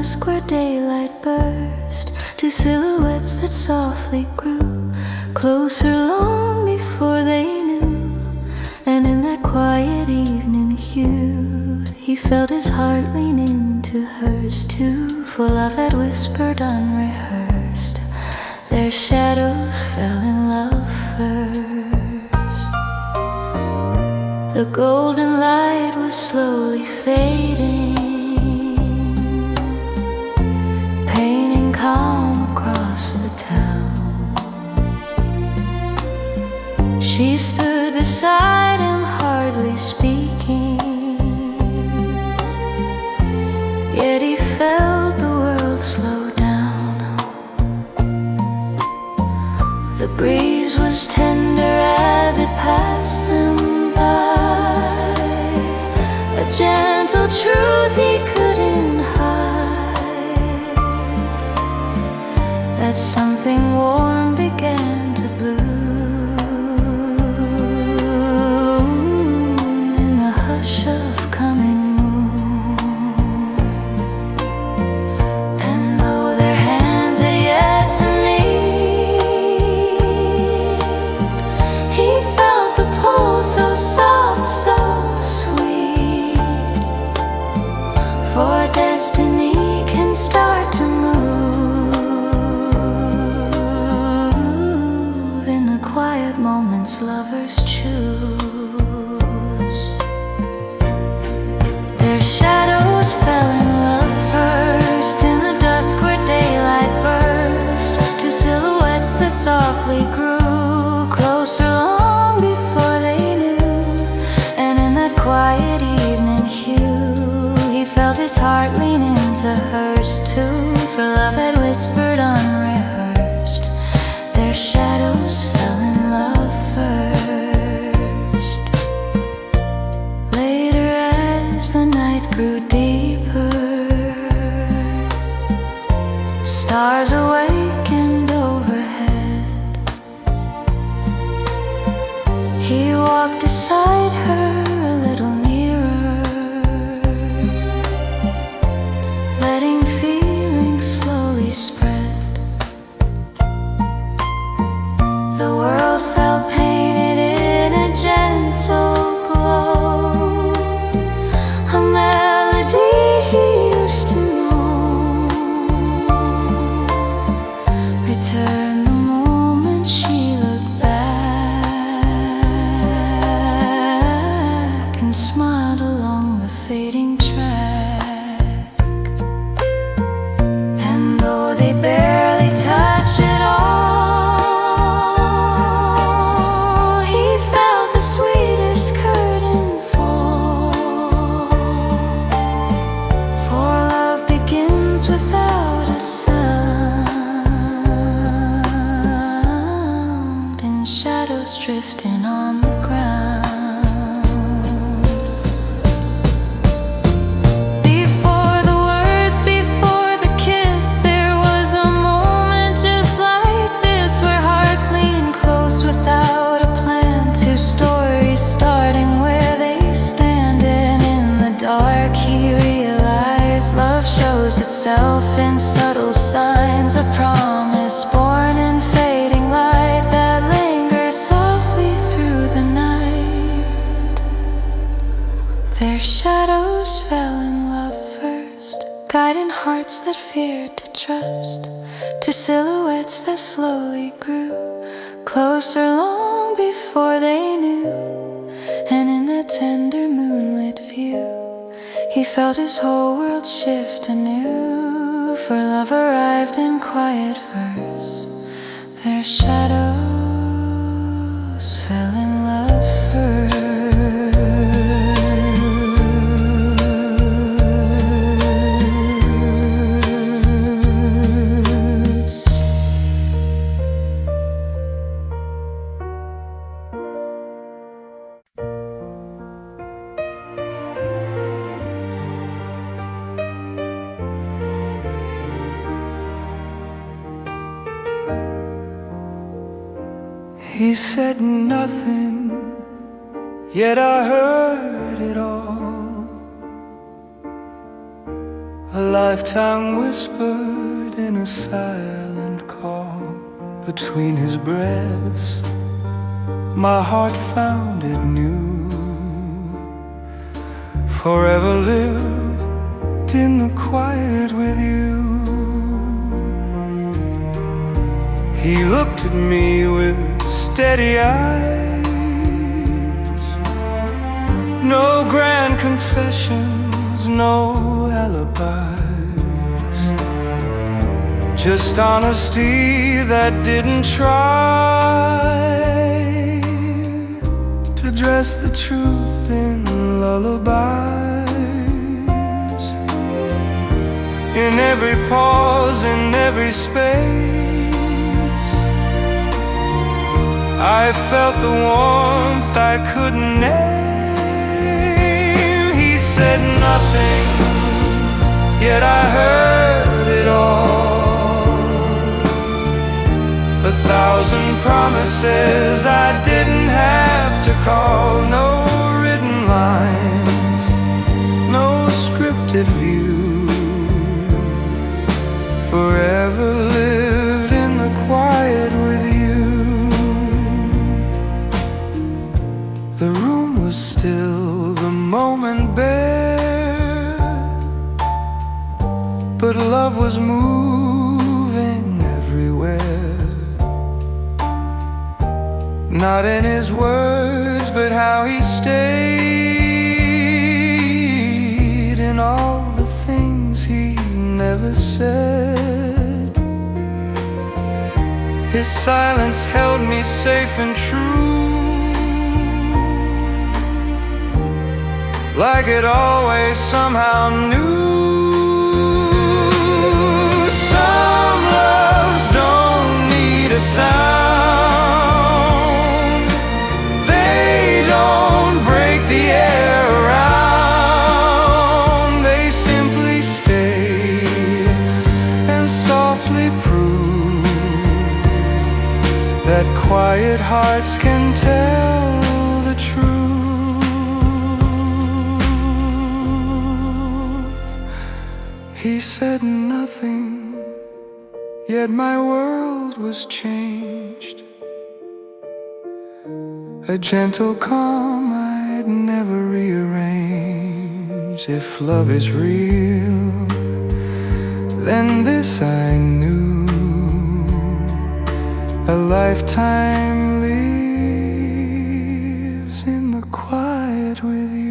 dusk where daylight burst, two silhouettes that softly grew closer long before they knew. And in that quiet evening hue, he felt his heart lean into hers too, for love had whispered unrehearsed. Their shadows fell in love first. The golden light was slowly fading, painting calm across the town. She stood beside him, hardly speaking, yet he felt the world slow down. The breeze was tender as it passed them by, a gentle truth he couldn't hide, that something warm began to bloom in the hush of coming moon. And though their hands had yet to meet, he felt the pull so soft, so sweet, for destiny can start to move in the quiet moments lovers choose. Their shadows fell in love first, in the dusk where daylight burst, two silhouettes that softly grew closer long before they knew. And in that quiet evening hue, he felt his heart lean into hers too, for love had whispered unrehearsed. Their shadows fell in love first. Later, as the night grew deeper, stars awakened overhead. He walked beside her a little nearer, letting feelings slowly spread. The world felt painted in a gentle glow, a melody he used to know. Returned the moment she looked back and smiled along the fading track. And though they barely touched at all, he felt the sweetest curtain fall, for love begins without a sound, and shadows drifting on the ground. Before the words, before the kiss, there was a moment just like this, where hearts lean close without a plan, two stories starting where they stand. And in the dark he realized love shows itself in subtle signs, a promise born in fading light that lingers softly through the night. Their shadows fell in love first, guiding hearts that feared to trust, two silhouettes that slowly grew closer long before they knew. And in that tender moonlit view, he felt his whole world shift anew, for love arrived in quiet verse. Their shadows fell in love first. He said nothing, yet I heard it all. A lifetime whispered in a silent call between his breaths. My heart found it new. Forever lived in the quiet with you. He looked at me with steady eyes. No grand confessions, no alibis, just honesty that didn't try to dress the truth in lullabies. In every pause, in every space, I felt the warmth I couldn't name. He said nothing, yet I heard it all. 1,000 promises I didn't have to call. No written lines, no scripted view. Forever lived in the quiet with you. The room was still, the moment bare, but love was moving everywhere. Not in his words, but how he stayed, in all the things he never said. His silence held me safe and true, like it always somehow knew. Some loves don't need a sound, they don't break the air around. They simply stay and softly prove that quiet hearts can tell the truth. He said nothing, yet my world was changed. A gentle calm I'd never rearrange. If love is real, then this I knew. A lifetime lives in the quiet with you.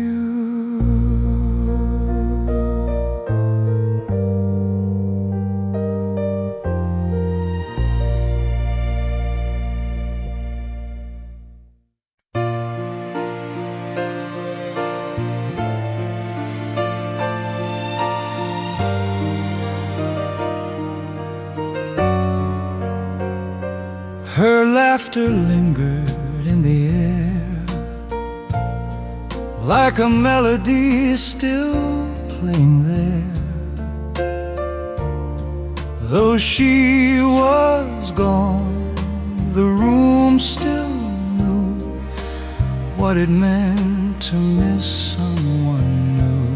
Her laughter lingered in the air, like a melody still playing there. Though she was gone, the room still knew what it meant to miss someone new.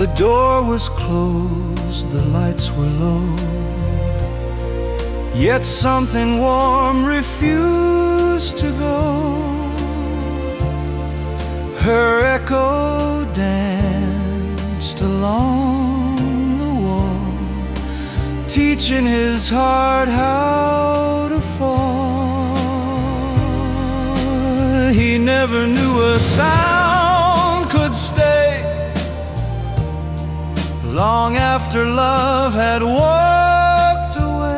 The door was closed, the lights were low, yet something warm refused to go. Her echo danced along the wall, teaching his heart how to fall. He never knew a sound could stay long after love had walked away.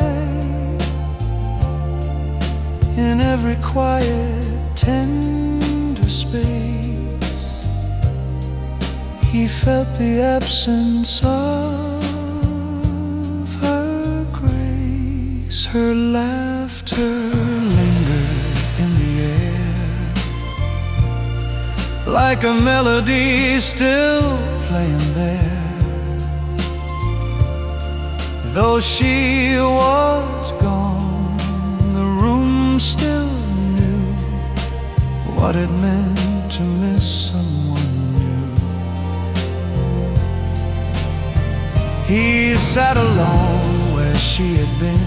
In every quiet, tender space, he felt the absence of her grace. Her laughter lingered in the air, like a melody still playing there. Though she was gone, the room still knew what it meant to miss someone new. He sat alone where she had been,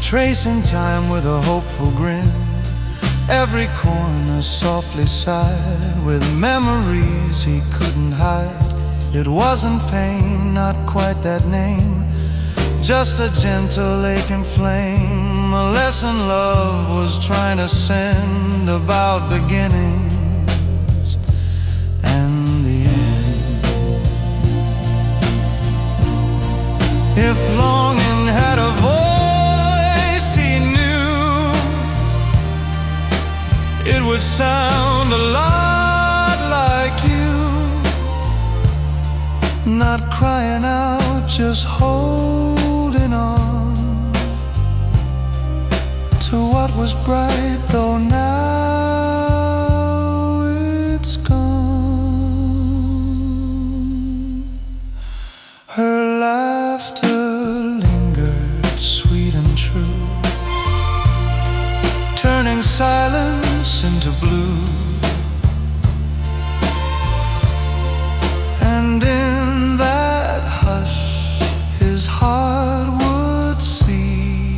tracing time with a hopeful grin. Every corner softly sighed with memories he couldn't hide. It wasn't pain, not quite that name, just a gentle aching flame, a lesson love was trying to send about beginnings and the end. If longing had a voice, he knew it would sound a lot like you. Not crying out, just holding on to what was bright, though now it's gone. Her laughter lingered, sweet and true, turning silence into blue. And in that hush, his heart would see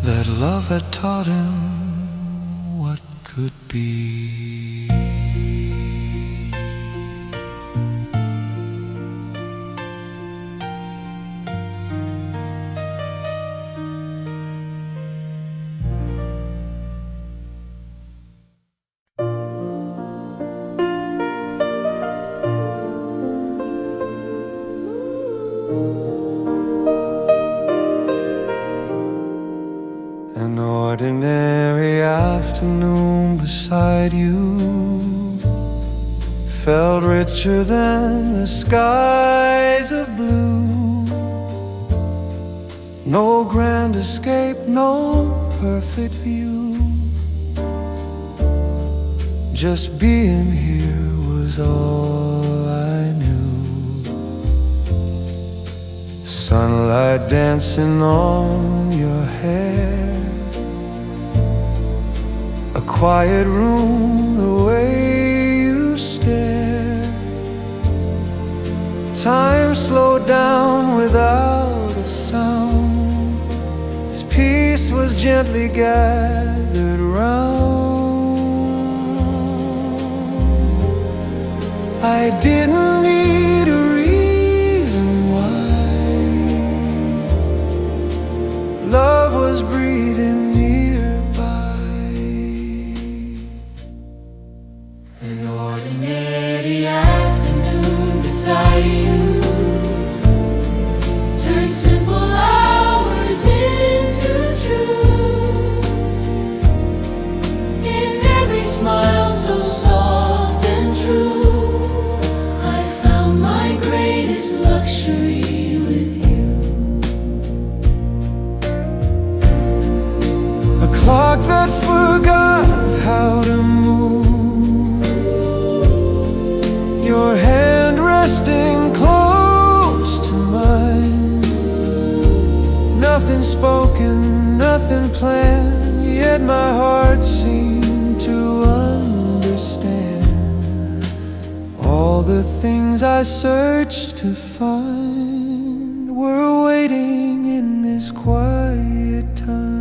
that love had taught him what could be. An ordinary afternoon beside you felt richer than the skies of blue. No grand escape, no perfect view, just being here was all I knew. Sunlight dancing on your hair, a quiet room, the way you stare. Time slowed down without a sound, as peace was gently gathered round. I didn't need a reason why. Love was breathing nearby. An ordinary afternoon beside you turned simple hours into truth. In every smile so soft and true, I found my greatest luxury with you. A clock that forgot how to move, your hand resting close to mine. Nothing spoken, nothing planned, yet my heart seemed to understand all the things I searched to find were waiting in this quiet time.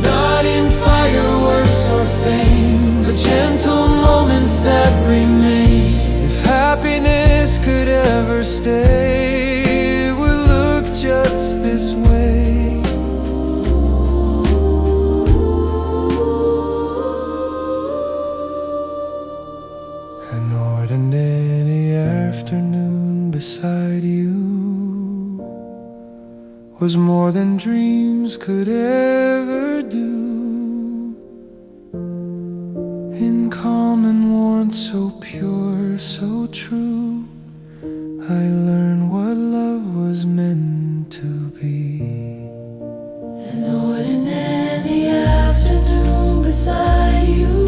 Not in fireworks or fame, but gentle moments that remain. If happiness could ever stay, it would look just this way. An ordinary afternoon beside you was more than dreams could ever do. In calm and warmth so pure, so true, I learned what love was meant to be. An ordinary afternoon beside you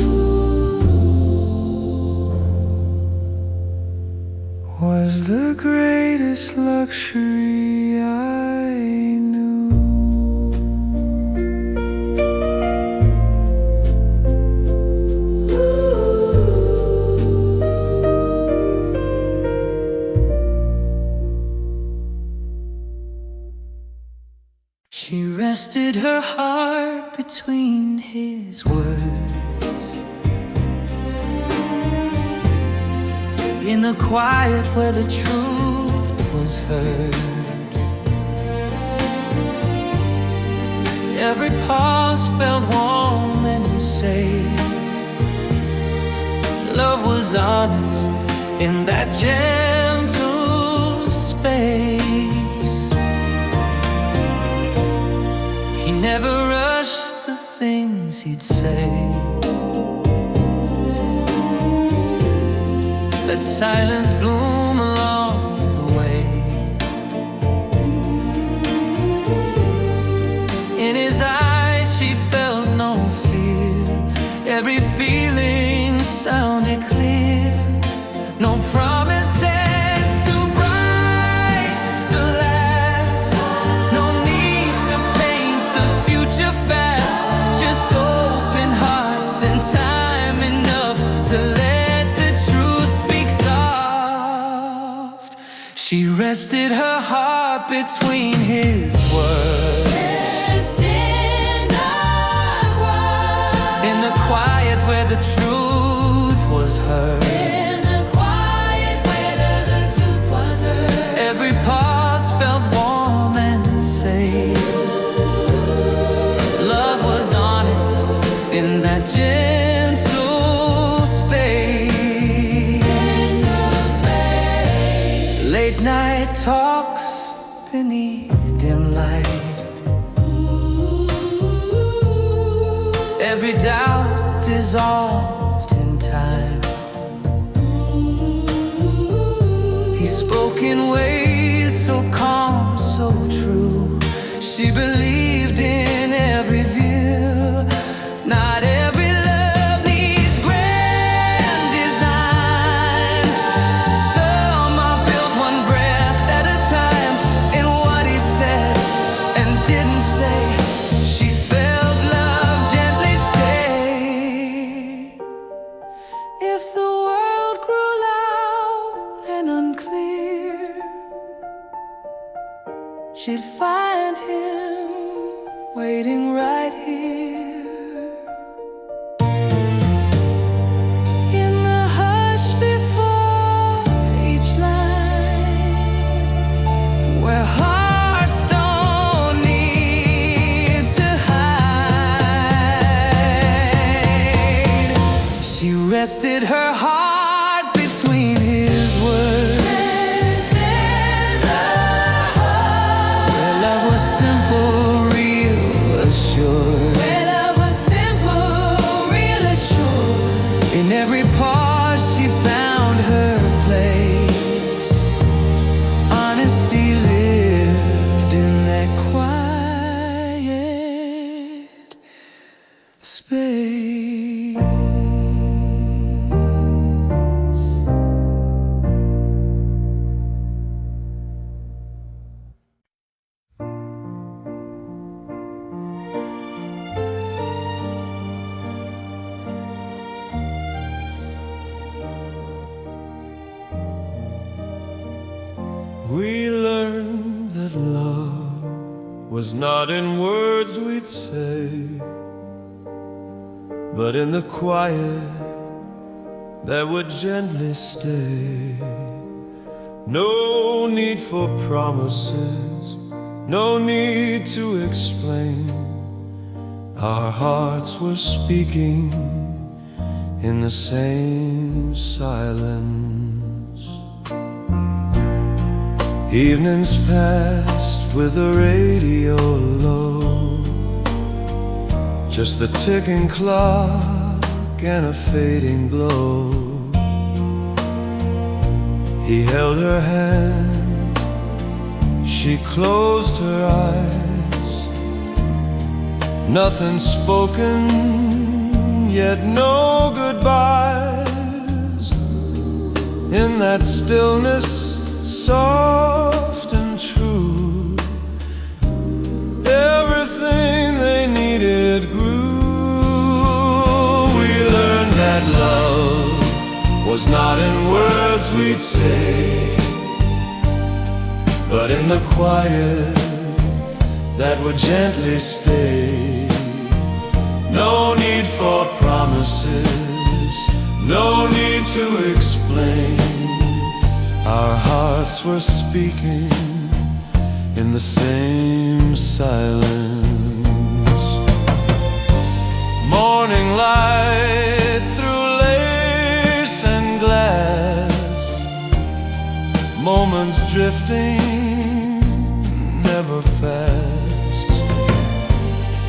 Was the greatest luxury I knew. between his words. In the quiet where the truth was heard, every pause felt warm and safe. Love was honest in that gentle space. He never rushed the things he'd say. Let silence bloom along the way. In his eyes she felt no fear. Every feeling sounded clear. No promises too bright to last. No need to paint the future fast. Just open hearts and time enough to let the truth speak soft. She rested her heart between his words. In the quiet where the truth was heard. In the quiet where the truth was heard. Every pause felt warm and safe. Love was honest in that gentle space. Late night talks beneath dim light. Every doubt dissolved in time. He spoke in ways so calm, so true. She believed in every view. Not every love needs grand design. Some are built one breath at a time. In what he said and didn't say, she felt love gently stay. If the world grew loud and unclear, she'd find him waiting right here. In the hush before each line, where hearts don't need to hide, she rested her heart between his words. Where love was simple, real, assured. Where love was simple, real assured. In every pause she found her place. Honesty lived in that quiet space. We learned that love was not in words we'd say, but in the quiet that would gently stay. No need for promises, no need to explain. Our hearts were speaking in the same silence. Evenings passed with the radio low, just the ticking clock and a fading glow. He held her hand, she closed her eyes. Nothing spoken, yet no goodbyes. In that stillness, soft and true, everything they needed grew. We learned that love was not in words we'd say, but in the quiet that would gently stay. for promises, no need to explain. Our hearts were speaking in the same silence. Morning light through lace and glass, moments drifting, never fast.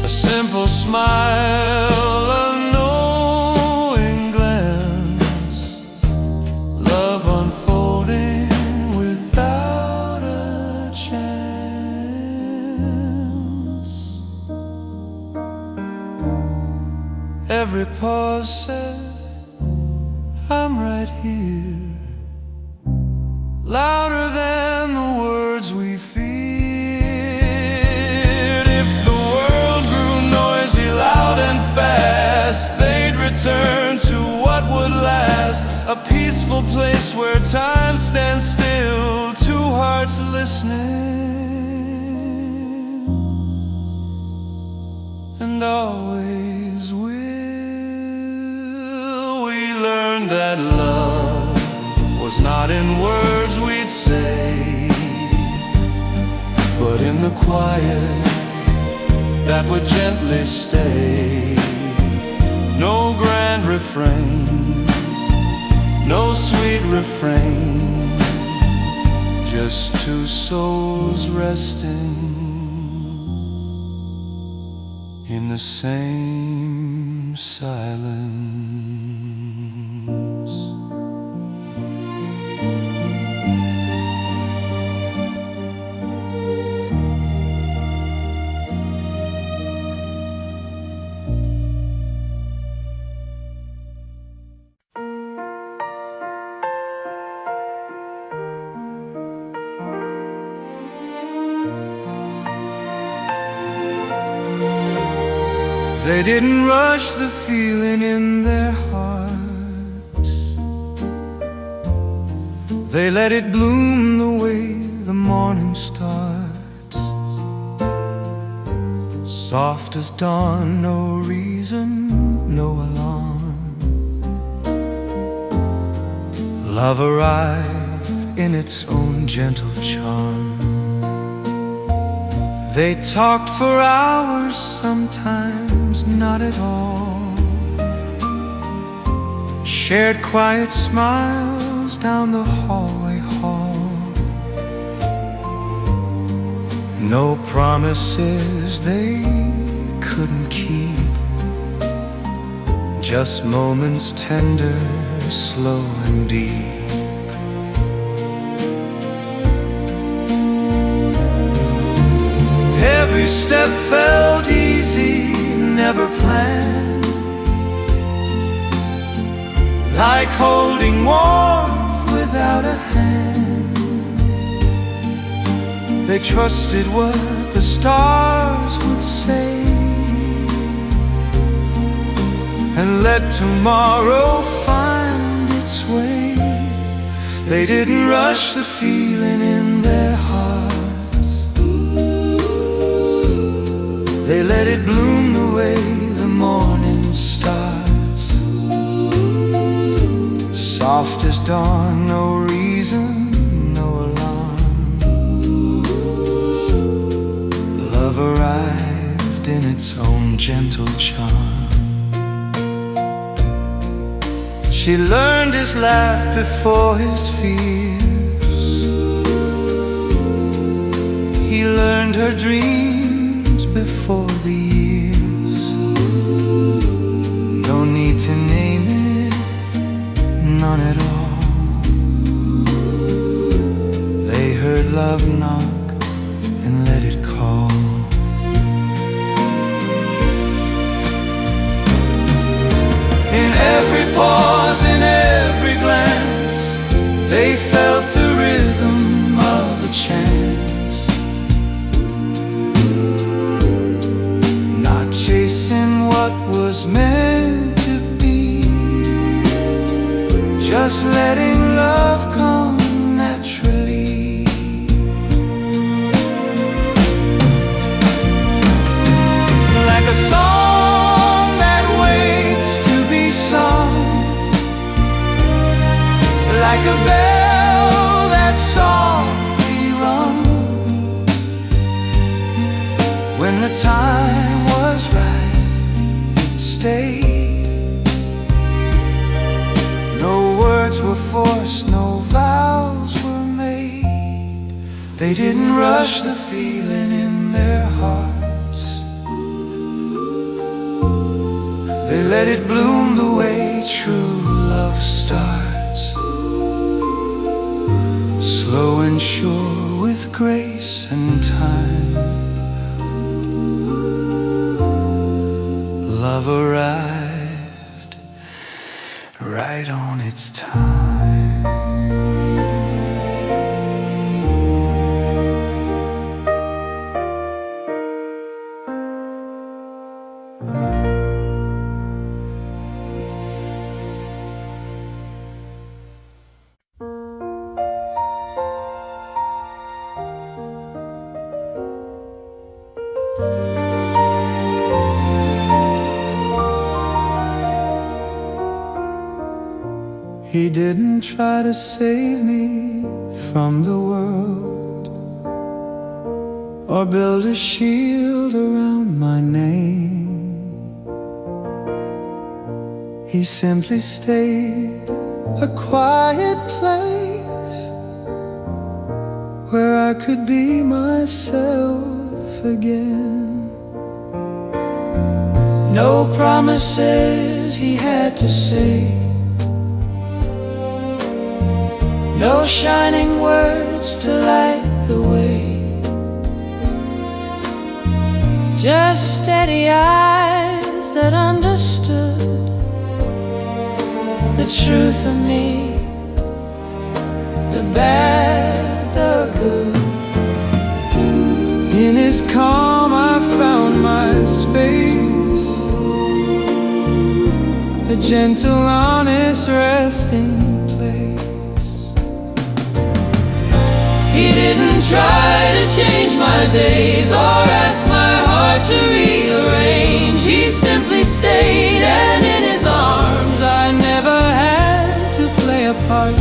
A simple smile, a knowing glance, love unfolding without a chance. Every pause said, I'm right here, louder than the words we feared. If the world grew noisy, loud and fast, they'd return to what would last. A peaceful place where time stands still, two hearts listening, and always will. We learned that love was not in words we'd say, but in the quiet that would gently stay. No grand refrain, no sweet refrain, just two souls resting in the same silence. They didn't rush the feeling in their hearts, they let it bloom the way the morning starts. Soft as dawn, no reason, no alarm. Love arrived in its own gentle charm. They talked for hours, sometimes not at all. Shared quiet smiles down the hallway hall. No promises they couldn't keep, just moments tender, slow and deep. Every step felt easy, never planned, like holding warmth without a hand. They trusted what the stars would say, and let tomorrow find its way. They didn't rush the feeling in their hearts, they let it bloom the way the morning starts. Soft as dawn, no reason, no alarm. Love arrived in its own gentle charm. She learned his laugh before his fears. He learned her dreams before the years. No need to name it, none at all. They heard love knock and let it call. In every pause, in every glance, they felt the rhythm of a chance. Not chasing what was meant to be, just letting love come naturally. Like a song that waits stayed. No words were forced, no vows were made. They didn't rush the feeling in their hearts. They let it bloom the way true love starts, slow and sure with grace and time. Love arrived right on its time. He didn't try to save me from the world, or build a shield around my name. He simply stayed, a quiet place where I could be myself again. No promises he had to say, no shining words to light the way, just steady eyes that understood the truth of me, the bad, the good. In his calm I found my space, a gentle, honest resting place. He didn't try to change my days or ask my heart to rearrange. He simply stayed, and in his arms I never had to play a part.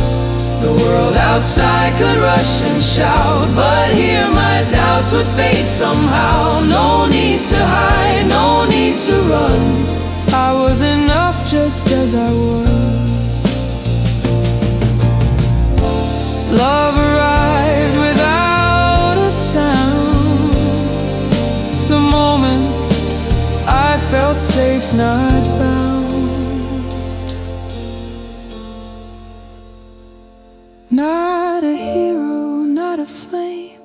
The world outside could rush and shout, but here my doubts would fade somehow. No need to hide, no need to run. I was enough just as I was. Love arrived without a sound. The moment I felt safe, not bound. Not a hero, not a flame,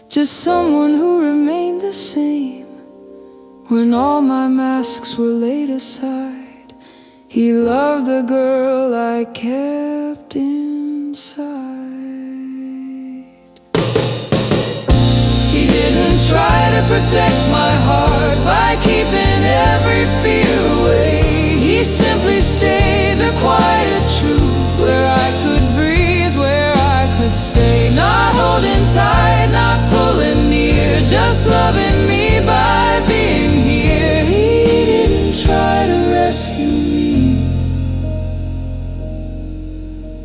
just someone who remained the same. When all my masks were laid aside, he loved the girl I kept inside. He didn't try to protect my heart by keeping every fear away. He simply stayed, the quiet truth, where I could breathe, where I could stay. Not holding tight, not pulling near, just loving me by being here. He didn't try to rescue me,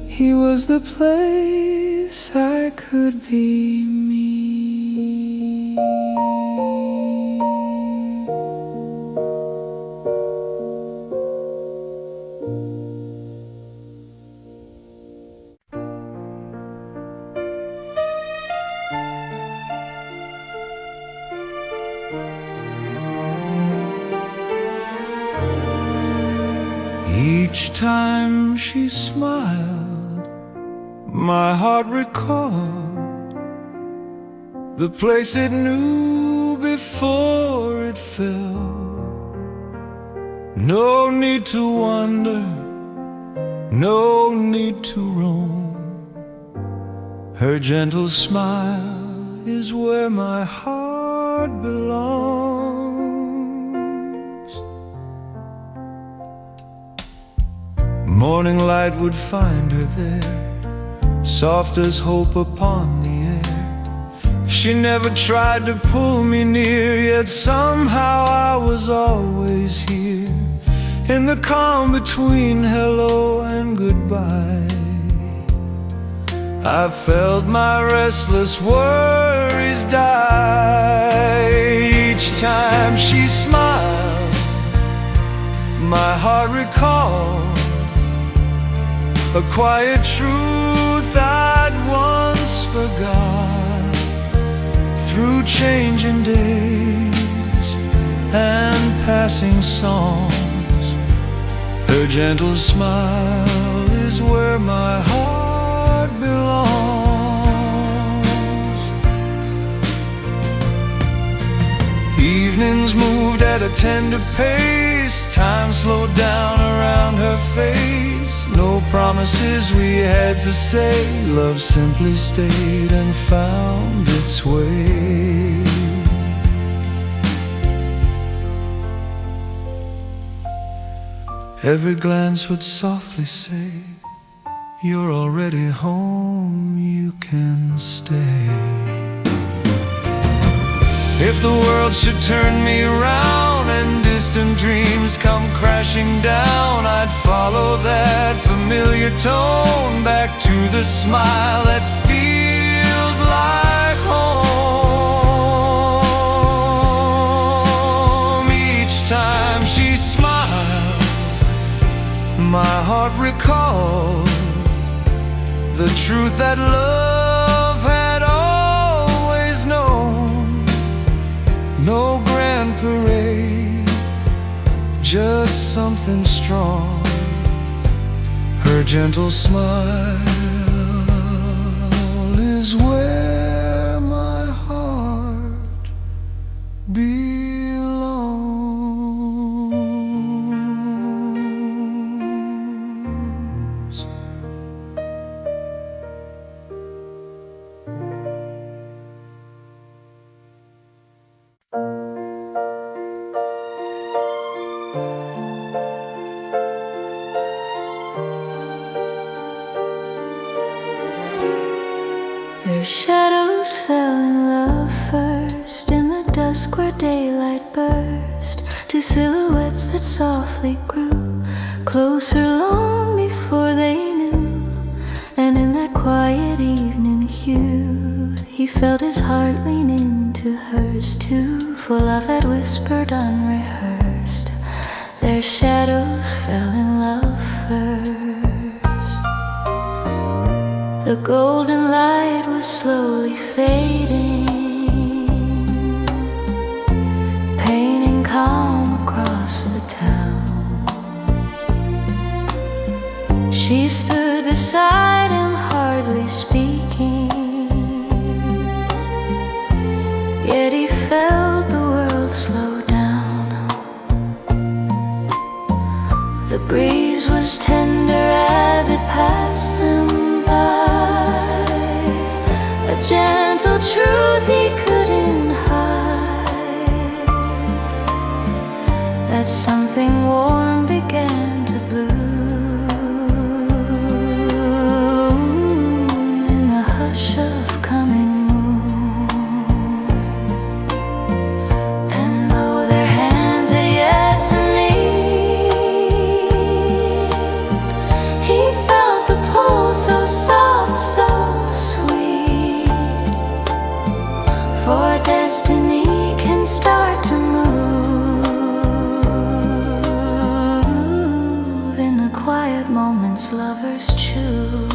he was the place I could be me. Each time she smiled, my heart recalled the place it knew before it fell. No need to wonder, no need to roam. Her gentle smile is where my heart belongs. Morning light would find her there, soft as hope upon the air. She never tried to pull me near, yet somehow I was always here, in the calm between hello and goodbye. I felt my restless worries die. Each time she smiled, My heart recalls a quiet truth I'd once forgot. Through changing days and passing songs, her gentle smile is where my heart belongs. Evenings moved at a tender pace, time slowed down around her face. No promises we had to say, love simply stayed and found its way. Every glance would softly say, you're already home, you can stay. If the world should turn me around and distant dreams come crashing down, I'd follow that familiar tone back to the smile that feels like home. Each time she smiled, my heart recalled the truth that love had always known. No grand parade, just something strong. Her gentle smile is where my heart belongs. Their shadows fell in love first, in the dusk where daylight burst. Two silhouettes that softly grew closer long before they knew. And in that quiet evening hue, he felt his heart lean into hers too, for love had whispered unrehearsed. Their shadows fell in love first. The golden light was slowly fading, painting calm across the town. She stood beside him, hardly speaking, yet he felt the world slow down. The breeze was tender as it passed them by, a gentle truth he couldn't hide, that something warm began to bloom in the hush of coming moon. And though their hands had yet to meet, he felt the pull so soft, so sweet. For destiny can start to move in the quiet moments lovers choose.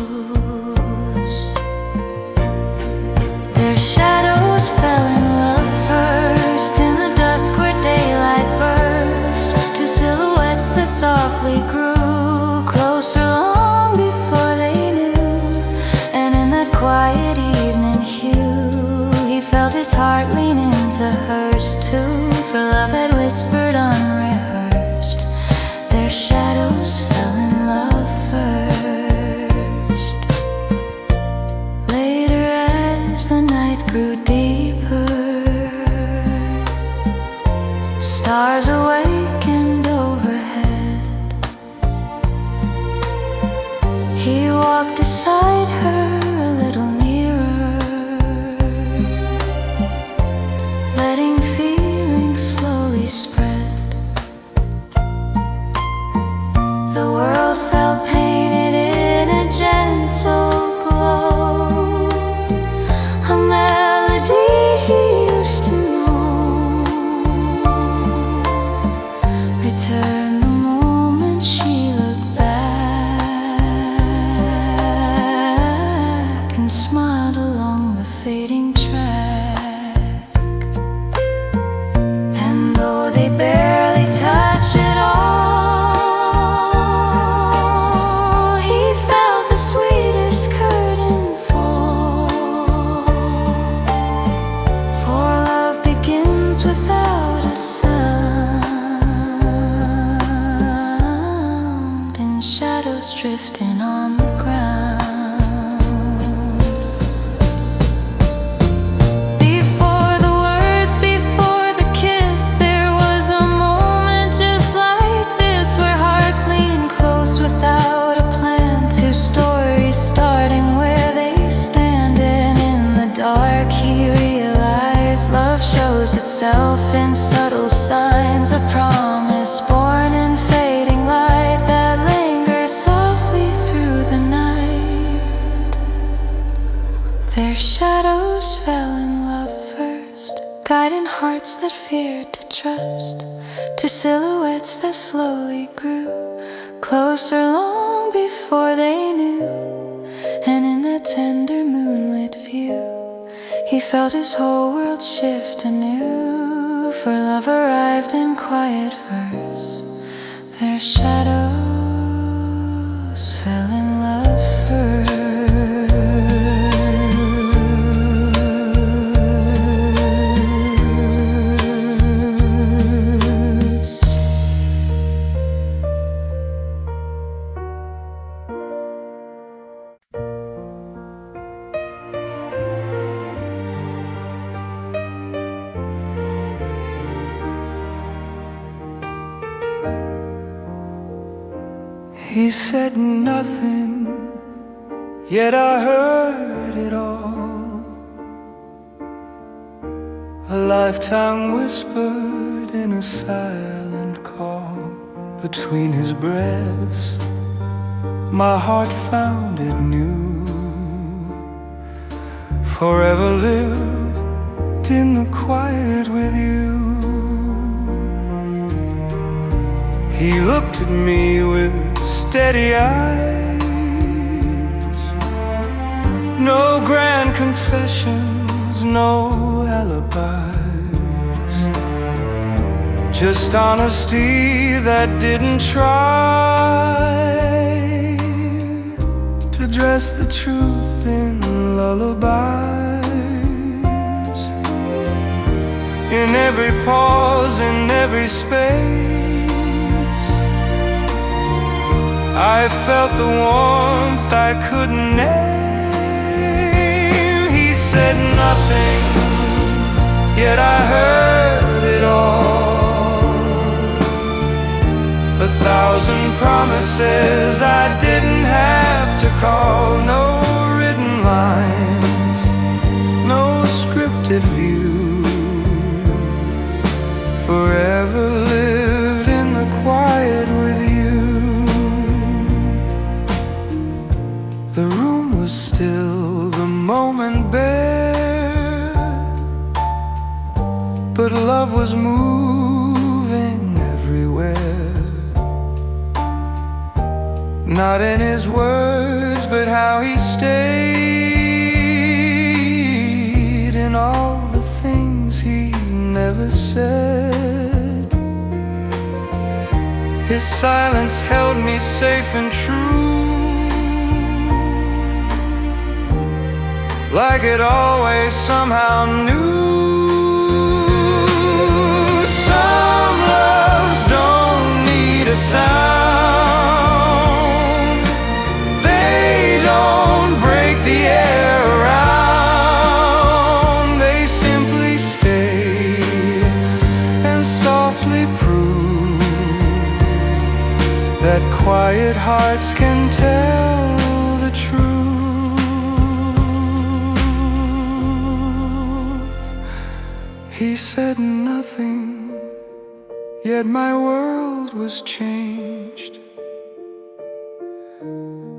Their shadows fell in love first, in the dusk where daylight burst. Two silhouettes that softly grew closer long before they knew. And in that quiet evening hue, he felt his heart lean into hers too, for love had whispered unrehearsed. Their shadows fell in love first. Later as the night grew deeper, stars awakened overhead. He walked beside her a little nearer, letting feelings slowly spread. The world felt painted in a gentle glow, a melody he used to know. Return the moon shadows drifting on the ground. Before the words, before the kiss, there was a moment just like this, where hearts lean close without a plan. Two stories starting where they stand, and in the dark he realized love shows itself in subtle signs, a promise born in fading light that lingers softly through the night. Their shadows fell in love first, guiding hearts that feared to trust, to silhouettes that slowly grew closer long before they knew. And in that tender moonlit view, he felt his whole world shift anew, for love arrived in quiet verse. Their shadows fell in love first. He said nothing, yet I heard it all. A lifetime whispered in a silent call. Between his breaths, my heart found it new. Forever lived in the quiet with you. He looked at me with steady eyes, no grand confessions, no alibis, just honesty that didn't try to dress the truth in lullabies. In every pause, in every space, I felt the warmth I couldn't name. He said nothing, yet I heard it all. A thousand promises I didn't have to call. No written lines, no scripted view. Forever lived in the quiet with you. The room was still, the moment bare, but love was moving everywhere. Not in his words, but how he stayed, in all the things he never said. His silence held me safe and true, like it always somehow knew. Some loves don't need a sound, they don't break the air around. They simply stay and softly prove that quiet hearts can tell the truth. He said nothing, yet my world was changed.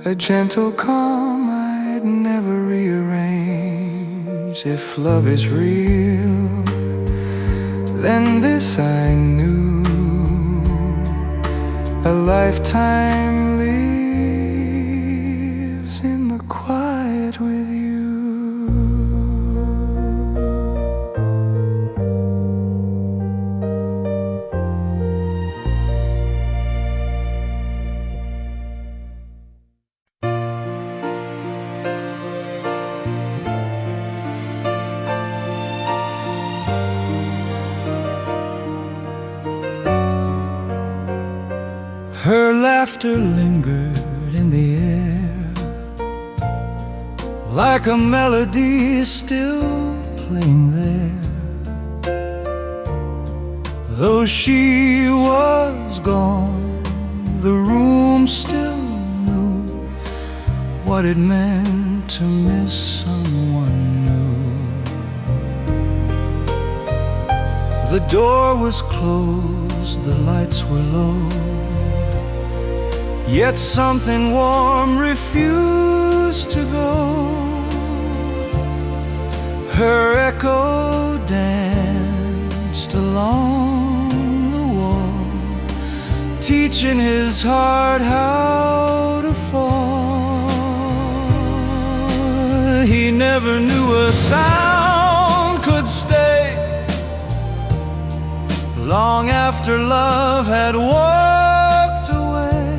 A gentle calm I'd never rearrange. If love is real, then this I knew. A lifetime lives in the quiet with you. Her laughter lingered in the air, like a melody still playing there. Though she was gone, the room still knew what it meant to miss someone new. The door was closed, the lights were low, yet something warm refused to go. Her echo danced along the wall, teaching his heart how to fall. He never knew a sound could stay long after love had walked away.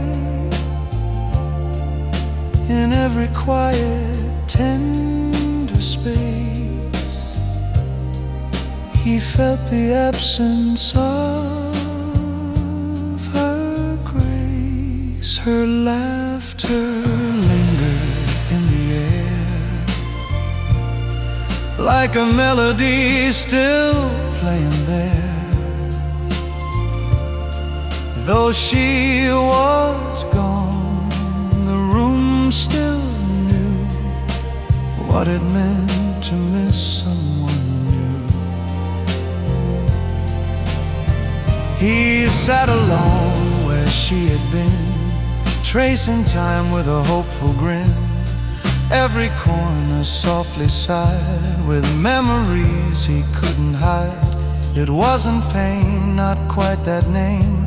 In every quiet, tender space, he felt the absence of her grace. Her laughter lingered in the air, like a melody still playing there. Though she was gone, the room still knew what it meant to miss someone new. He sat alone where she had been, tracing time with a hopeful grin. Every corner softly sighed with memories he couldn't hide. It wasn't pain, not quite that name,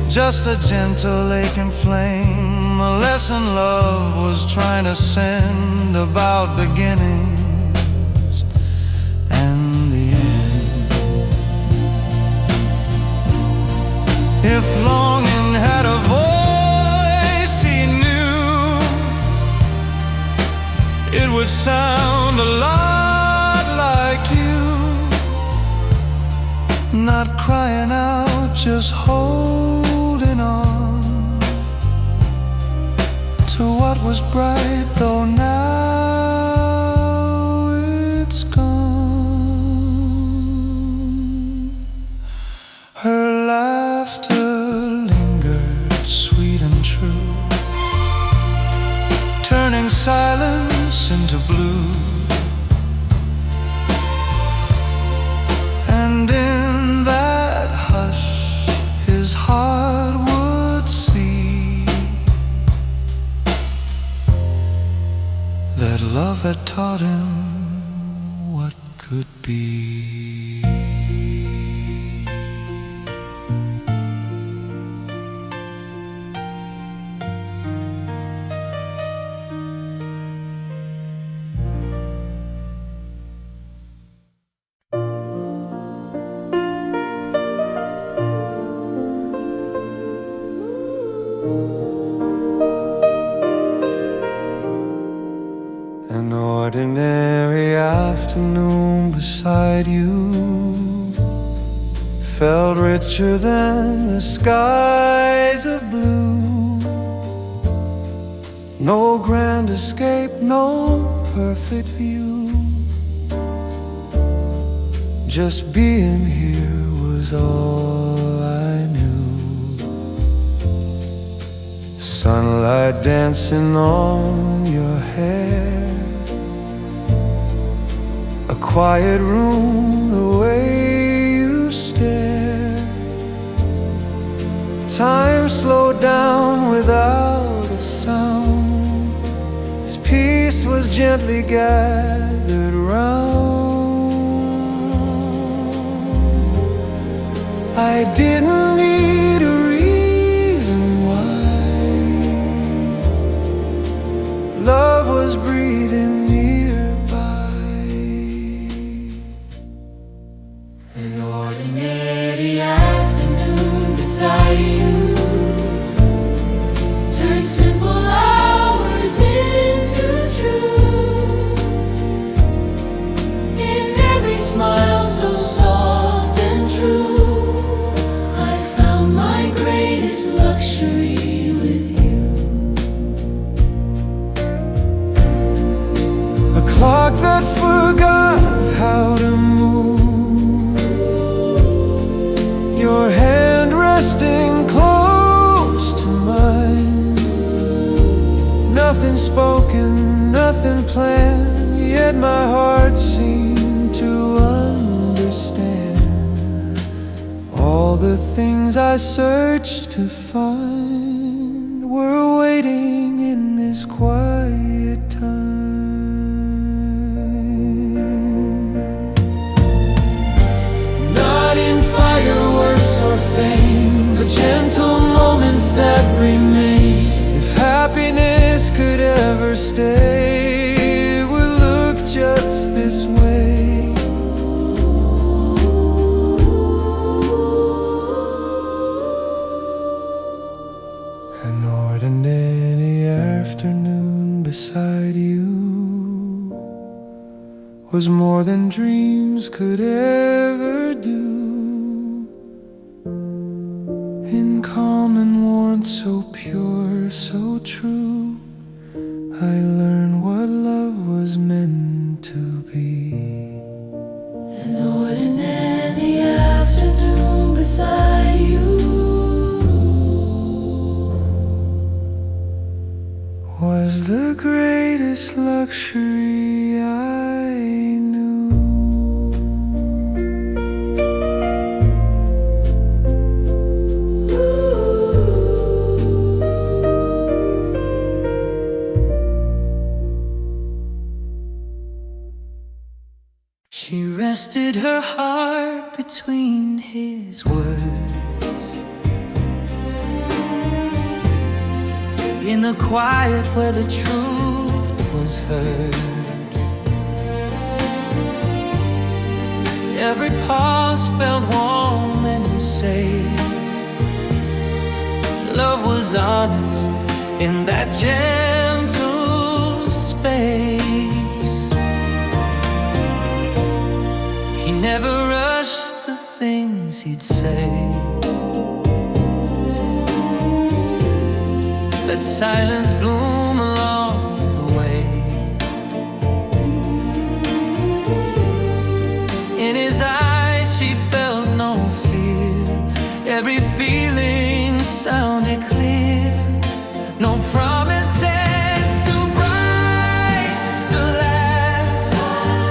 just a gentle aching flame, a lesson love was trying to send about beginnings and the end. If longing had a voice, he knew it would sound a lot like you, not crying out, just holding on to what was bright, though now it's gone. Her laughter lingered, sweet and true, turning silence into blue. And in that hush, his heart would see that love had taught him what could be. An ordinary afternoon beside you felt richer than the skies of blue. No grand escape, no perfect view, just being here was all I knew. Sunlight dancing on your hair, a quiet room, the way you stare. Time slowed down without a sound, as peace was gently gathered round. I didn't need a reason why. Love was breathing nearby. An ordinary afternoon beside you turned simple hours into truth. In every smile so soft and true, I found my greatest luxury with you. plan, yet my heart seemed to understand all the things I searched to find were waiting in this quiet time. Not in fireworks or fame, but gentle moments that remain. If happiness could ever stay, it would look just this way. An ordinary afternoon beside you was more than dreams could ever do. In calm and warmth so pure, so true, I learned what love was meant to be. An ordinary afternoon beside you Was the greatest luxury I knew. She rested her heart between his words, in the quiet where the truth was heard. Every pause felt warm and safe. Love was honest in that gentle space. He never rushed the things he'd say. Let silence bloom along the way. In his eyes she felt no fear. Every feeling sounded clear. No promises too bright to last.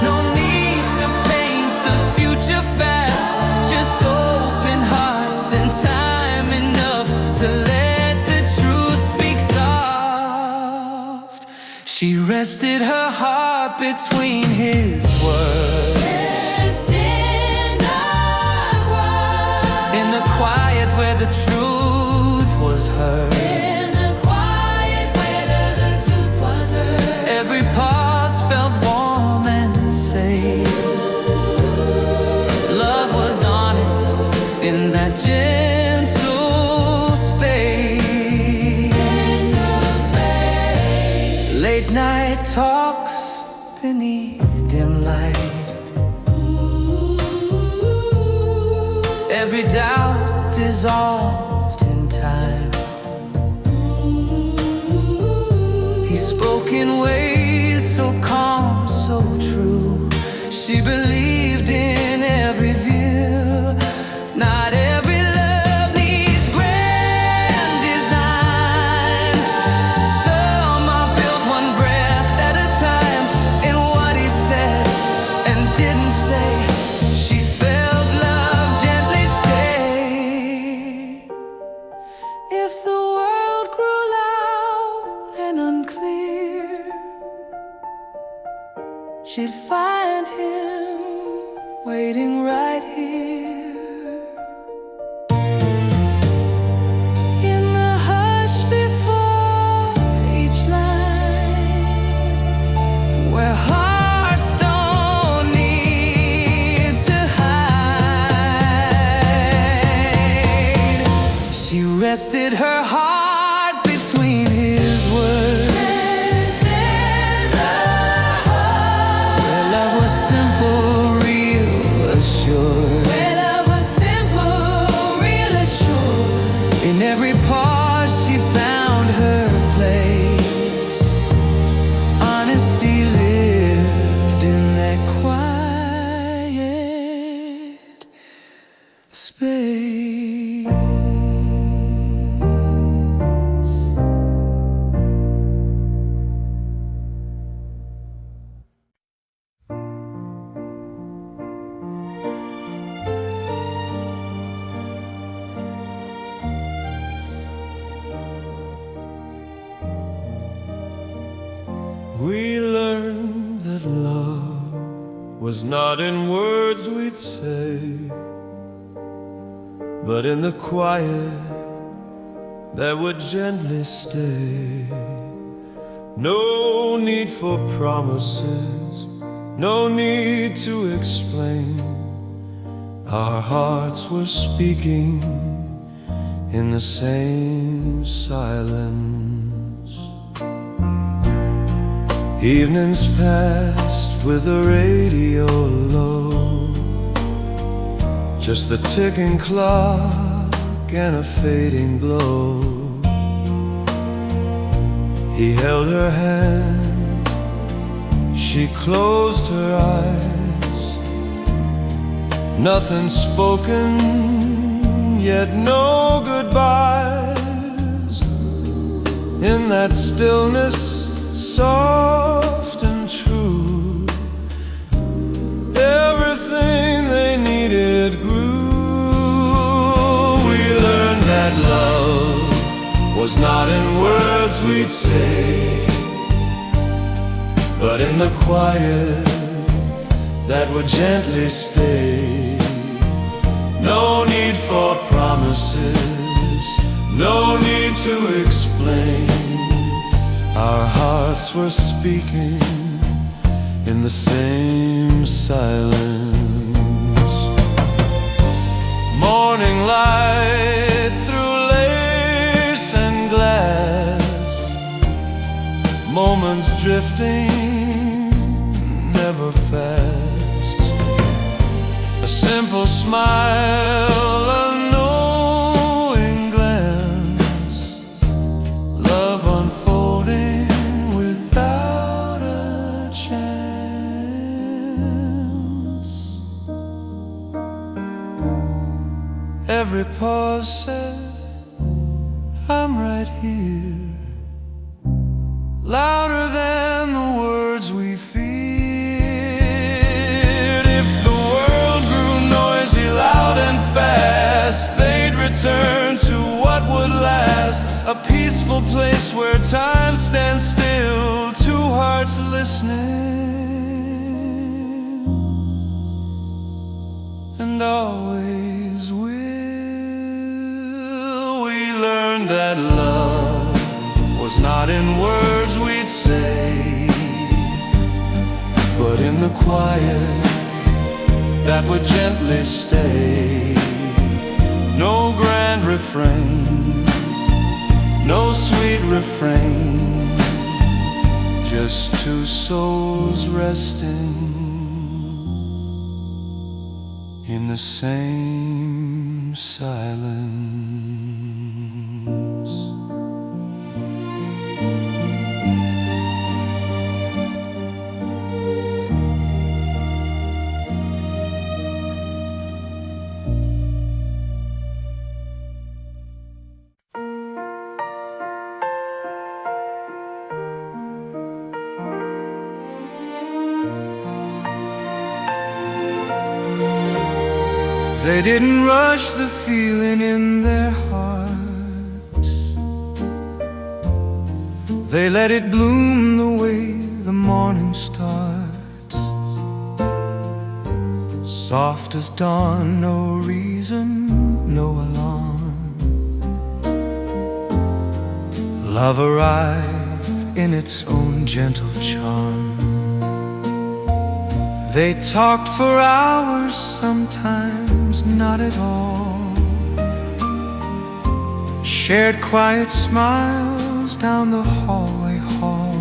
No need to paint the future fast. Just open hearts and time enough to let the truth speak soft. She rested her heart between his words. In the quiet where the truth was heard. Every pause felt warm and safe. Love was honest in that gentle space. Late night talks beneath dim light. Every doubt dissolved in time. He spoke in ways so calm, so true. She believed in every view. Not every love needs grand design. Some are built one breath at a time. In what he said and didn't say, she felt love gently stay. If the world grew loud and unclear, she'd find him waiting right here. In the hush before each line, where hearts don't need to hide, she rested her heart between his words. Where love was simple, real, assured. We learned that love was not in words we'd say, but in the quiet that would gently stay. No need for promises, no need to explain. Our hearts were speaking in the same silence. Evenings passed with the radio low, just the ticking clock and a fading glow. He held her hand, she closed her eyes. Nothing spoken, yet no goodbyes. In that stillness, soft and true, everything they needed grew. We learned that love was not in words we'd say, but in the quiet that would gently stay. No need for promises, no need to explain. Our hearts were speaking in the same silence. Morning light through lace and glass, moments drifting, never fast. A simple smile, a knowing glance, love unfolding without a chance. Every pause said, I'm right here, louder than the words we feared. If the world grew noisy, loud and fast, they'd return to what would last. A peaceful place where time stands still, two hearts listening, and always will. We learned that love was not in words we'd say, but in the quiet that would gently stay. No grand refrain, no sweet refrain, just two souls resting in the same silence. They didn't rush the feeling in their hearts, they let it bloom the way the morning starts. Soft as dawn, no reason, no alarm. Love arrived in its own gentle charm. They talked for hours, sometimes not at all. Shared quiet smiles down the hallway hall.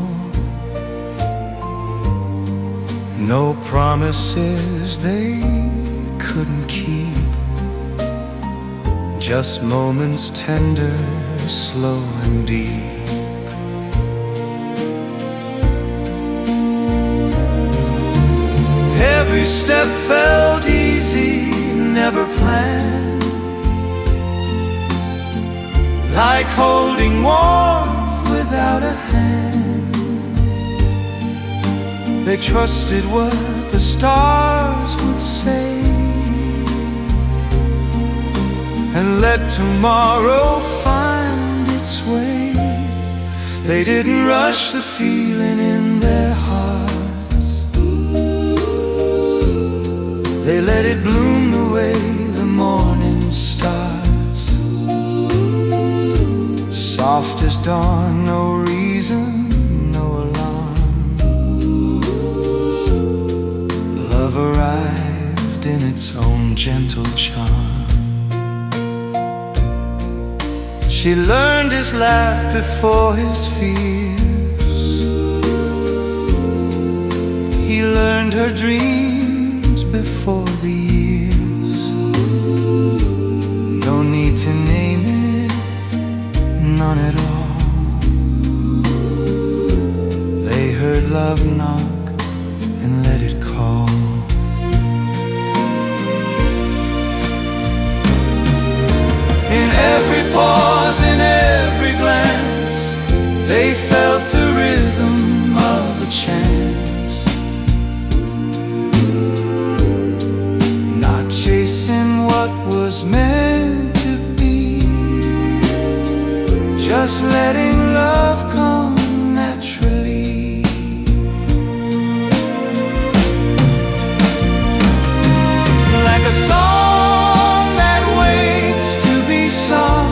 No promises they couldn't keep, just moments tender, slow and deep. Every step felt easy, never planned, like holding warmth without a hand. They trusted what the stars would say, and let tomorrow find its way. They didn't rush the feeling in their hearts. They let it bloom the way the morning starts. Soft as dawn, no reason, no alarm. Love arrived in its own gentle charm. She learned his laugh before his fears. He learned her dreams before the years. No need to name it, none at all. They heard love knock and let it call. In every pause, in every glance, they felt the rhythm of a chance. Not chasing what was meant to be, just letting love come naturally. Like a song that waits to be sung,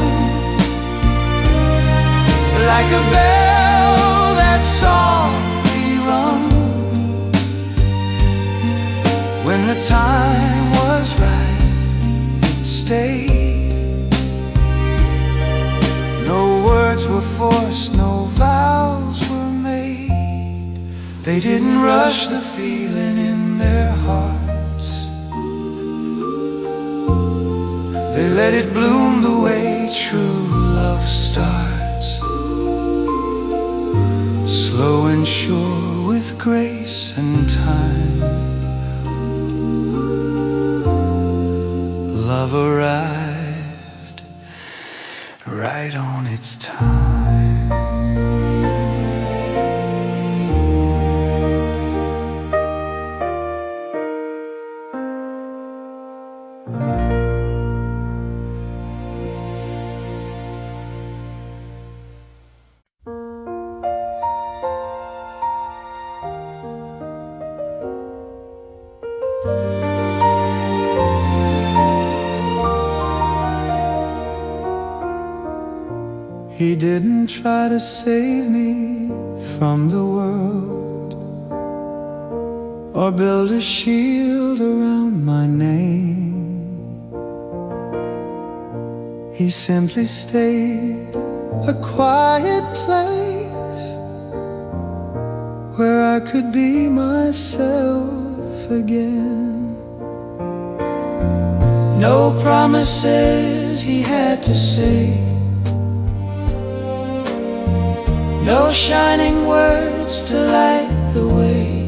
like a bell that's softly rung. When the time was right, it stayed. No words were forced, no vows were made. They didn't rush the feeling in their hearts. They let it bloom the way true love starts. Slow and sure with grace and time, love arrived right on its time. He didn't try to save me from the world, or build a shield around my name. He simply stayed a quiet place where I could be myself again. No promises he had to say, no shining words to light the way,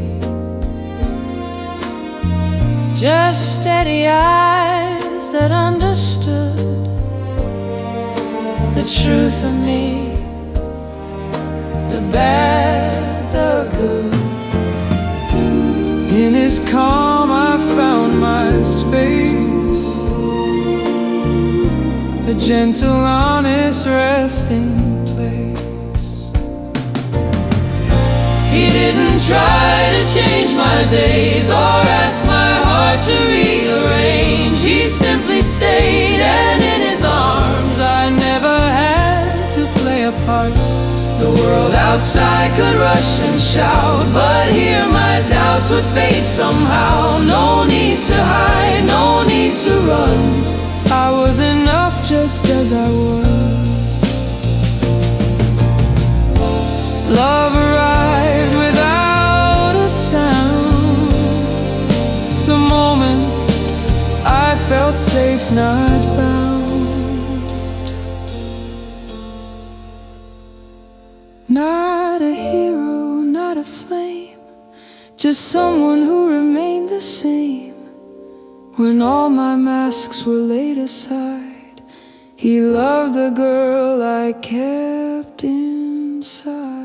just steady eyes that understood the truth of me, the bad, the good. In his calm I found my space, a gentle, honest resting place. He didn't try to change my days or ask my heart to rearrange. He simply stayed, and in his arms I never had to play a part. The world outside could rush and shout, but here my doubts would fade somehow. No need to hide, no need to run. I was enough just as I was. Love arrived without a sound. The moment I felt safe, not bound. Not a hero, not a flame, just someone who remained the same. When all my masks were laid aside, he loved the girl I kept inside.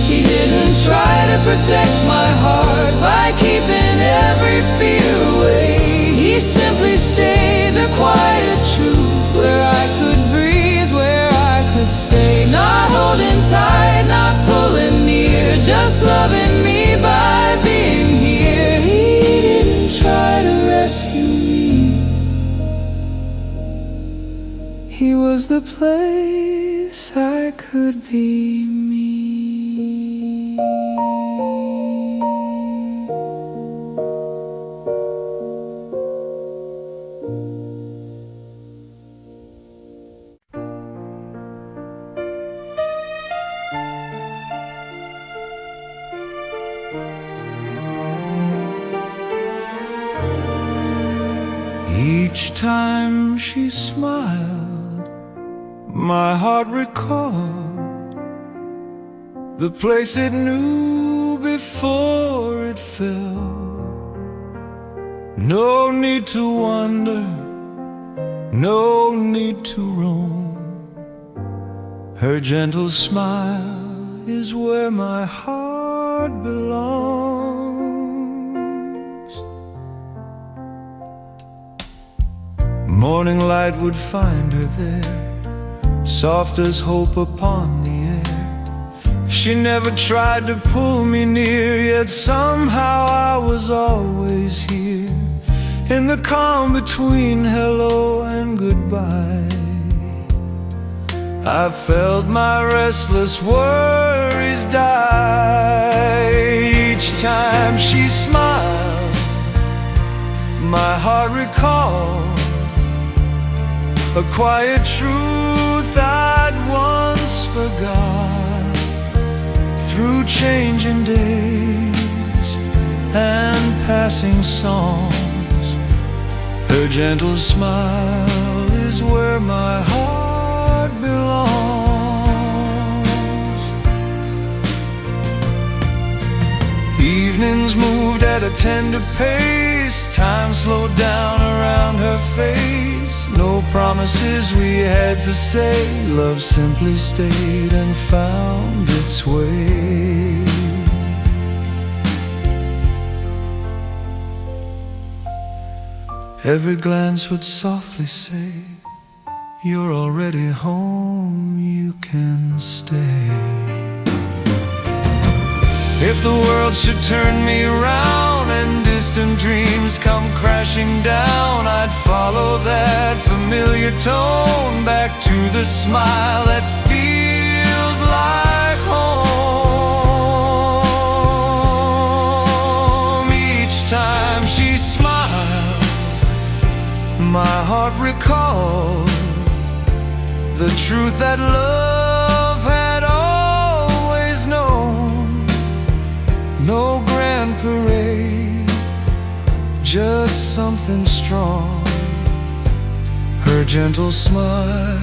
He didn't try to protect my heart by keeping every fear away. He simply stayed the quiet truth, where I could breathe, where he was the place I could be me. Each time she smiled, my heart recalled the place it knew before it fell. No need to wonder, no need to roam. Her gentle smile is where my heart belongs. Morning light would find her there, soft as hope upon the air. She never tried to pull me near, yet somehow I was always here, in the calm between hello and goodbye. I felt my restless worries die. Each time she smiled, my heart recalled a quiet truth I'd once forgot. Through changing days and passing songs, her gentle smile is where my heart belongs. Evenings moved at a tender pace, time slowed down around her face. No promises we had to say, love simply stayed and found its way. Every glance would softly say, you're already home, you can stay. If the world should turn me around and distant dreams come crashing down, I'd follow that familiar tone back to the smile that feels like home. Each time she smiled, my heart recalled the truth that love had always known. No grand parade, just something strong. Her gentle smile